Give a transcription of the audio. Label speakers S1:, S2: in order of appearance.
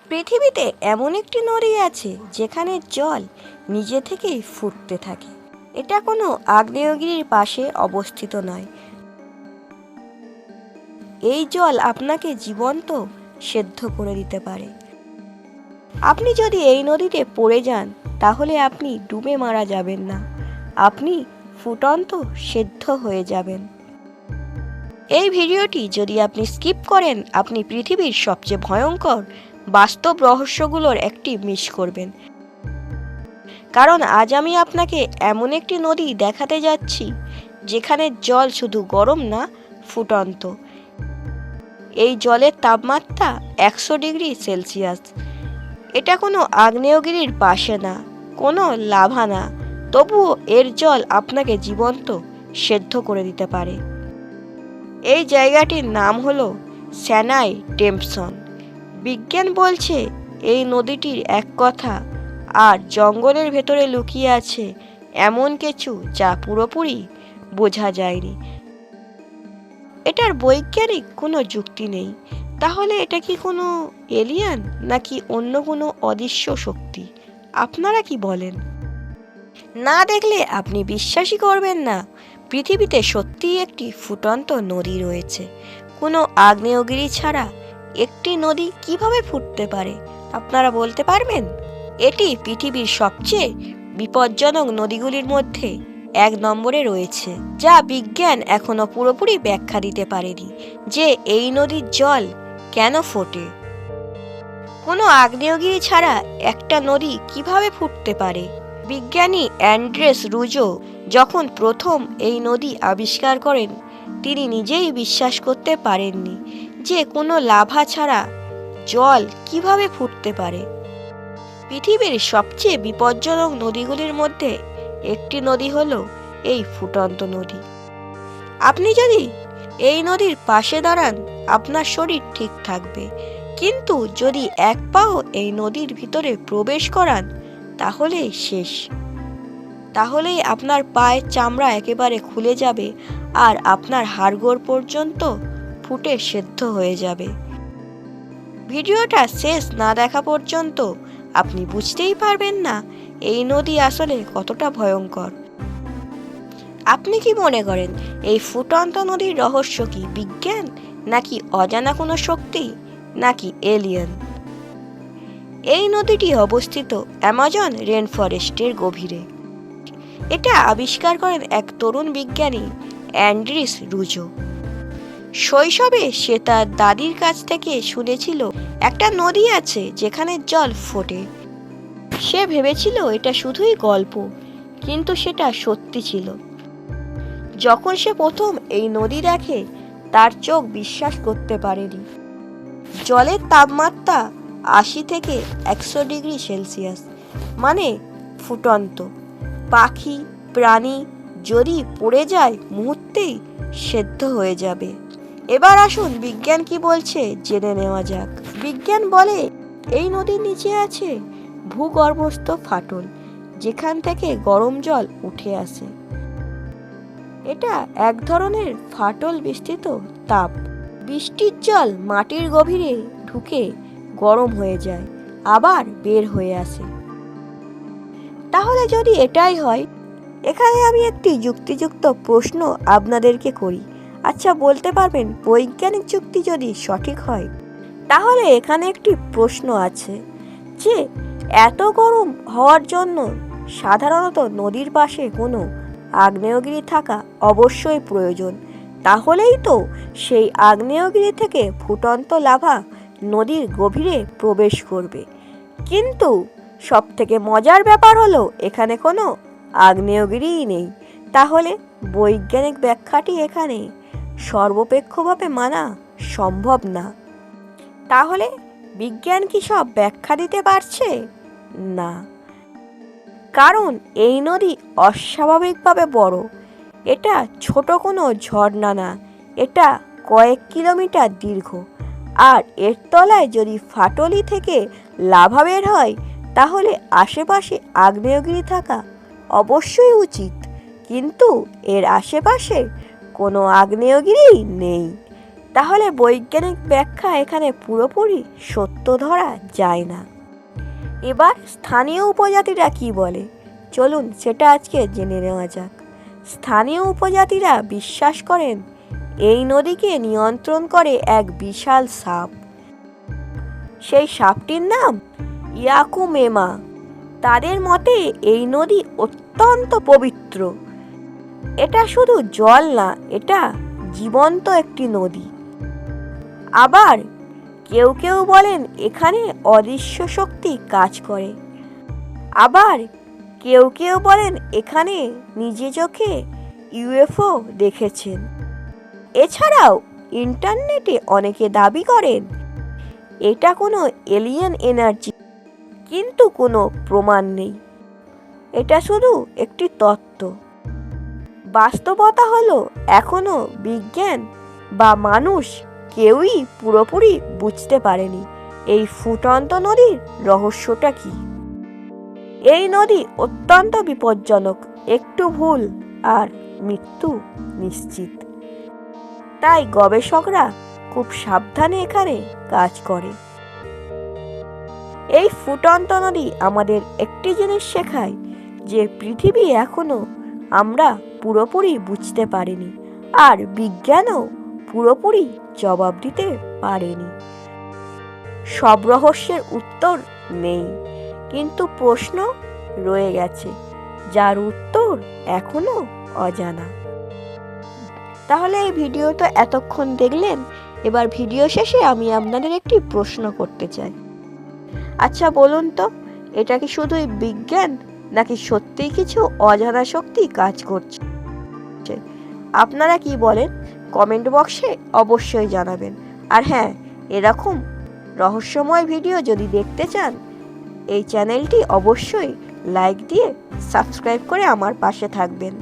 S1: পৃথিবীতে এমন একটি নদী আছে যেখানে জল নিজে থেকেই ফুটতে থাকে। এটা কোনো আগ্নেয়গিরির পাশে অবস্থিত নয়। এই জল আপনাকে জীবন্ত সেদ্ধ করে দিতে পারে। আপনি যদি এই নদীতে পড়ে যান তাহলে আপনি ডুবে মারা যাবেন না, আপনি ফুটন্ত সেদ্ধ হয়ে যাবেন। এই ভিডিওটি যদি আপনি স্কিপ করেন আপনি পৃথিবীর সবচেয়ে ভয়ঙ্কর বাস্তব রহস্যগুলোর একটি মিস করবেন। কারণ আজ আমি আপনাকে এমন একটি নদী দেখাতে যাচ্ছি যেখানে জল শুধু গরম না, ফুটন্ত। এই জলের তাপমাত্রা 100 ডিগ্রি সেলসিয়াস। এটা কোনো আগ্নেয়গিরির পাশে না, কোনো লাভা না, তবুও এর জল আপনাকে জীবন্ত সেদ্ধ করে দিতে পারে। এই জায়গাটির নাম হলো স্যানাই টেম্পসন। বিজ্ঞান বলছে এই নদীটির এক কথা, আর জঙ্গলের ভেতরে লুকিয়ে আছে এমন কিছু যা পুরোপুরি বোঝা যায়নি। এটার বৈজ্ঞানিক কোনো যুক্তি নেই। তাহলে এটা কি কোনো এলিয়ান নাকি অন্য কোনো অদৃশ্য শক্তি? আপনারা কি বলেন? না দেখলে আপনি বিশ্বাসই করবেন না। পৃথিবীতে সত্যিই একটি ফুটন্ত নদী রয়েছে। কোনো আগ্নেয়গিরি ছাড়া একটি নদী কিভাবে ফুটতে পারে আপনারা বলতে পারবেন? এটি পৃথিবীর সবচেয়ে বিপজ্জনক নদীগুলির মধ্যে 1 নম্বরে রয়েছে, যা বিজ্ঞান এখনো পুরোপুরি ব্যাখ্যা দিতে পারেনি যে এই নদীর জল কেন ফোটে। কোনো আগ্নেয়গিরি ছাড়া একটা নদী কিভাবে ফুটতে পারে? বিজ্ঞানী অ্যান্ড্রেস রুজো যখন প্রথম এই নদী আবিষ্কার করেন তিনি নিজেই বিশ্বাস করতে পারেননি যে কোনো লাভা ছাড়া জল কিভাবে ফুটতে পারে। পৃথিবীর সবচেয়ে বিপজ্জনক নদীগুলির মধ্যে একটি নদী হলো এই ফুটন্ত নদী। আপনি যদি এই নদীর পাশে দাঁড়ান আপনার শরীর ঠিক থাকবে, কিন্তু যদি এক পাও এই নদীর ভিতরে প্রবেশ করান তাহলেই শেষ। তাহলেই আপনার পায়ের চামড়া একেবারে খুলে যাবে আর আপনার হাড়গোড় পর্যন্ত ফুটে সেদ্ধ হয়ে যাবে। ভিডিওটা শেষ না দেখা পর্যন্ত আপনি বুঝতেই পারবেন না এই নদী আসলে কতটা ভয়ঙ্কর। আপনি কি মনে করেন এই ফুটন্ত নদীর রহস্য কি বিজ্ঞান, নাকি অজানা কোনো শক্তি, নাকি এলিয়েন? এই নদীটি অবস্থিত অ্যামাজন রেন ফরেস্টের গভীরে। এটা আবিষ্কার করেন এক তরুণ বিজ্ঞানী অ্যান্ড্রিস রুজো। শৈশবে সে তার দাদির কাছ থেকে শুনেছিল একটা নদী আছে যেখানে জল ফোটে। সে ভেবেছিল এটা শুধুই গল্প, কিন্তু সেটা সত্যি ছিল। যখন সে প্রথম এই নদী দেখে তার চোখ বিশ্বাস করতে পারেনি। জলের তাপমাত্রা 80 থেকে 100 ডিগ্রি সেলসিয়াস, মানে ফুটন্ত। পাখি প্রাণী যদি পড়ে যায় মুহূর্তেই সেদ্ধ হয়ে যাবে। এবার আসুন বিজ্ঞান কি বলছে জেনে নেওয়া যাক। বিজ্ঞান বলে এই নদীর নিচে আছে ভূগর্ভস্থ ফাটল, যেখান থেকে গরম জল উঠে আসে। এটা এক ধরনের ফাটল বিস্তৃত তাপ। বৃষ্টির জল মাটির গভীরে ঢুকে গরম হয়ে যায়, আবার বের হয়ে আসে। তাহলে যদি এটাই হয়, এখানে আমি একটি যুক্তিযুক্ত প্রশ্ন আপনাদেরকে করি। আচ্ছা বলতে পারবেন বৈজ্ঞানিক যুক্তি যদি সঠিক হয়, তাহলে এখানে একটি প্রশ্ন আছে যে এত গরম হওয়ার জন্য সাধারণত নদীর পাশে কোনো আগ্নেয়গিরি থাকা অবশ্যই প্রয়োজন। তাহলেই তো সেই আগ্নেয়গিরি থেকে ফুটন্ত লাভা নদীর গভীরে প্রবেশ করবে। কিন্তু সবথেকে মজার ব্যাপার হলো এখানে কোনো আগ্নেয়গিরিই নেই। তাহলে বৈজ্ঞানিক ব্যাখ্যাটি এখানে সর্বপেক্ষভাবে মানা সম্ভব না। তাহলে বিজ্ঞান কি সব ব্যাখ্যা দিতে পারছে? না, কারণ এই নদী অস্বাভাবিকভাবে বড়। এটা ছোট কোনো ঝর্ণা না, এটা কয়েক কিলোমিটার দীর্ঘ। আর এর তলায় যদি ফাটলি থেকে লাভা বের হয় তাহলে আশেপাশে আগ্নেয়গিরি থাকা অবশ্যই উচিত, কিন্তু এর আশেপাশে কোনো আগ্নেয়গিরি নেই। তাহলে বৈজ্ঞানিক ব্যাখ্যা এখানে পুরোপুরি সত্য ধরা যায় না। এবার স্থানীয় উপজাতিরা কি বলে, চলুন সেটা আজকে জেনে নেওয়া যাক। স্থানীয় উপজাতিরা বিশ্বাস করেন এই নদীকে নিয়ন্ত্রণ করে এক বিশাল সাপ। সেই সাপটির নাম ইয়াকুমেমা। তাদের মতে এই নদী অত্যন্ত পবিত্র। এটা শুধু জল না, এটা জীবন্ত একটি নদী। আবার কেউ কেউ বলেন এখানে অদৃশ্য শক্তি কাজ করে। আবার কেউ কেউ বলেন এখানে নিজে চোখে ইউএফও দেখেছেন। এছাড়াও ইন্টারনেটে অনেকে দাবি করেন এটা কোনো এলিয়েন এনার্জি, কিন্তু কোনো প্রমাণ নেই। এটা শুধু একটি তত্ত্ব। বাস্তবতা হলো এখনো বিজ্ঞান বা মানুষ কেউই পুরোপুরি বুঝতে পারেনি এই ফুটন্ত নদীর রহস্যটা কি। এই নদী অত্যন্ত বিপজ্জনক, একটু ভুল আর মৃত্যু নিশ্চিত। তাই গবেষকরা খুব সাবধানে এখানে কাজ করে। এই ফুটন্ত নদী আমাদের একটি জিনিস শেখায় যে পৃথিবী এখনো আমরা পুরোপুরি বুঝতে পারিনি, আর বিজ্ঞানও পুরোপুরি জবাব দিতে পারেনি। সব রহস্যের উত্তর নেই, কিন্তু প্রশ্ন রয়ে গেছে যার উত্তর এখনো অজানা। তাহলে এই ভিডিওটা এতক্ষণ দেখলেন। এবার ভিডিও শেষে আমি আপনাদের একটি প্রশ্ন করতে চাই। আচ্ছা বলুন তো, এটা কি শুধুই বিজ্ঞান নাকি সত্যিই কিছু অজানা শক্তি কাজ করছে? আপনারা কি বলেন কমেন্ট বক্সে অবশ্যই জানাবেন। আর হ্যাঁ, এরকম রহস্যময় ভিডিও যদি দেখতে চান এই চ্যানেলটি অবশ্যই লাইক দিয়ে সাবস্ক্রাইব করে আমার পাশে থাকবেন।